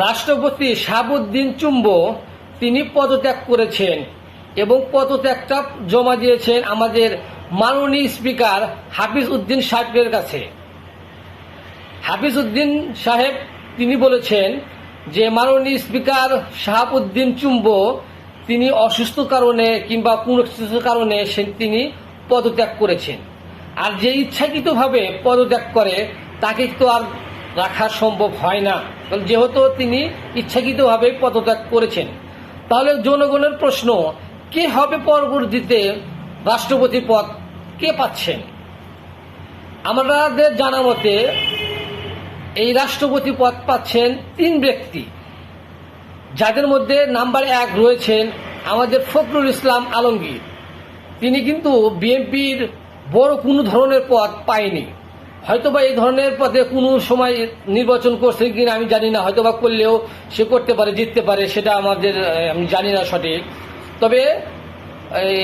রাষ্ট্রপতি শাহাবুদ্দিন চুম্বো তিনি পদত্যাগ করেছেন এবং পদত্যাগটা জমা দিয়েছেন আমাদের মাননীয় স্পিকার হাফিজ উদ্দিন সাহেবের কাছে। হাফিজ উদ্দিন সাহেব তিনি বলেছেন যে মাননীয় স্পিকার শাহাবুদ্দিন চুম্বো তিনি অসুস্থ কারণে কিংবা কোনো কিছু কারণে তিনি পদত্যাগ করেছেন। আর যে ইচ্ছাকৃতভাবে পদত্যাগ করে তাকে তো আর রাখা সম্ভব হয় না, যেহেতু তিনি ইচ্ছাকৃতভাবে পদত্যাগ করেছেন। তাহলে জনগণের প্রশ্ন, কে হবে পরবর্তীতে রাষ্ট্রপতি পদ, কে পাচ্ছেন? আমাদের জানা মতে এই রাষ্ট্রপতি পদ পাচ্ছেন 3 ব্যক্তি, যাদের মধ্যে নাম্বার 1 রয়েছেন আমাদের ফখরুল ইসলাম আলমগীর। তিনি কিন্তু বিএনপির বড় কোনো ধরনের পদ পায়নি, হয়তোবা এই ধরনের পদে কোনো সময় নির্বাচন করছে কিনা আমি জানি না, হয়তোবা করলেও সে করতে পারে, জিততে পারে, সেটা আমি জানি না সঠিক। তবে এই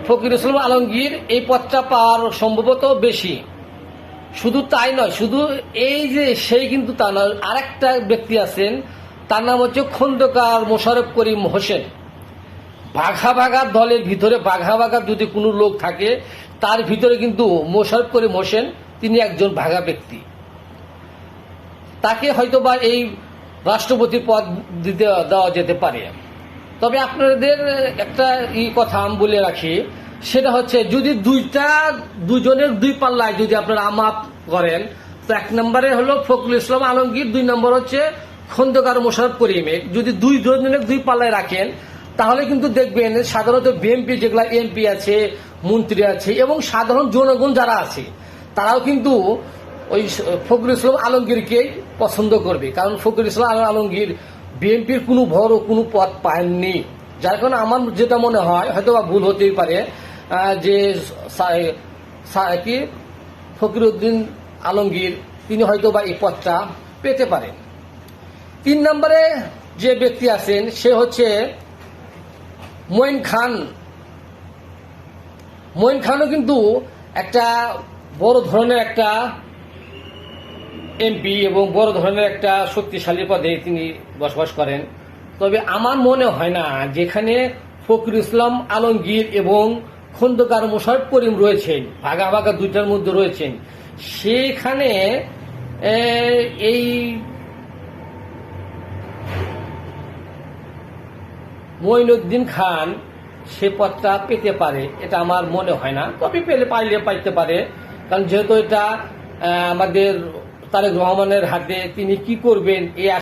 ফখরুল ইসলাম আলমগীর এই পদটা পাওয়ার সম্ভবত বেশি। শুধু তাই নয়, শুধু এই যে সেই কিন্তু তা নয়, আরেকটা ব্যক্তি আছেন, তার নাম হচ্ছে খন্দকার মোশাররফ করিম হোসেন। বাঘা বাঘা দলের ভিতরে বাঘা বাঘা যদি কোনো লোক থাকে তার ভিতরে কিন্তু মোশাররফ করিম হোসেন তিনি একজন ভাগা ব্যক্তি। তাকে হয়তোবা এই রাষ্ট্রপতি পদ দেওয়া যেতে পারে। তবে আপনাদের একটা কথা আমি বলে রাখি, সেটা হচ্ছে যদি দুজনের 2 পাল্লায় যদি আপনারা মাপ করেন, তো 1 নম্বরে হলো ফখরুল ইসলাম আলমগীর, 2 নম্বর হচ্ছে খন্দকার মোশাররফ করিমের। যদি 2 জনের 2 পাল্লায় রাখেন তাহলে কিন্তু দেখবেন সাধারণত বিএনপি যেগুলা এমপি আছে, মন্ত্রী আছে এবং সাধারণ জনগণ যারা আছে তারাও কিন্তু ওই ফখরুল ইসলাম আলমগীরকে পছন্দ করবে, কারণ ফখরুল ইসলাম আলমগীর বিএনপির কোনো বড় কোনো পদ পাননি। যার কারণে আমার যেটা মনে হয়, হয়তো বা ভুল হতেই পারে, যে কি ফখরুদ্দিন আলমগীর তিনি হয়তো বা এই পদটা পেতে পারেন। 3 নম্বরে যে ব্যক্তি আছেন সে হচ্ছে মঈন খান। মঈন খানও কিন্তু একটা বড় ধরনের একটা এমপি এবং বড় ধরনের একটা শক্তিশালী পদে তিনি বসবাস করেন। তবে আমার মনে হয় না যেখানে ফখরুল ইসলাম আলমগীর এবং খন্দকার মোশাররফ করিম রয়েছেন, ভাগা ভাগা 2টার মধ্যে রয়েছেন, সেখানে এই মঈনুদ্দিন খান সে পদটা পেতে পারে, এটা আমার মনে হয় না। তবে পাইলে পাইতে পারে, কারণ যেহেতু এটা আমাদের তারেক রহমানের হাতে, তিনি কি করবেন এই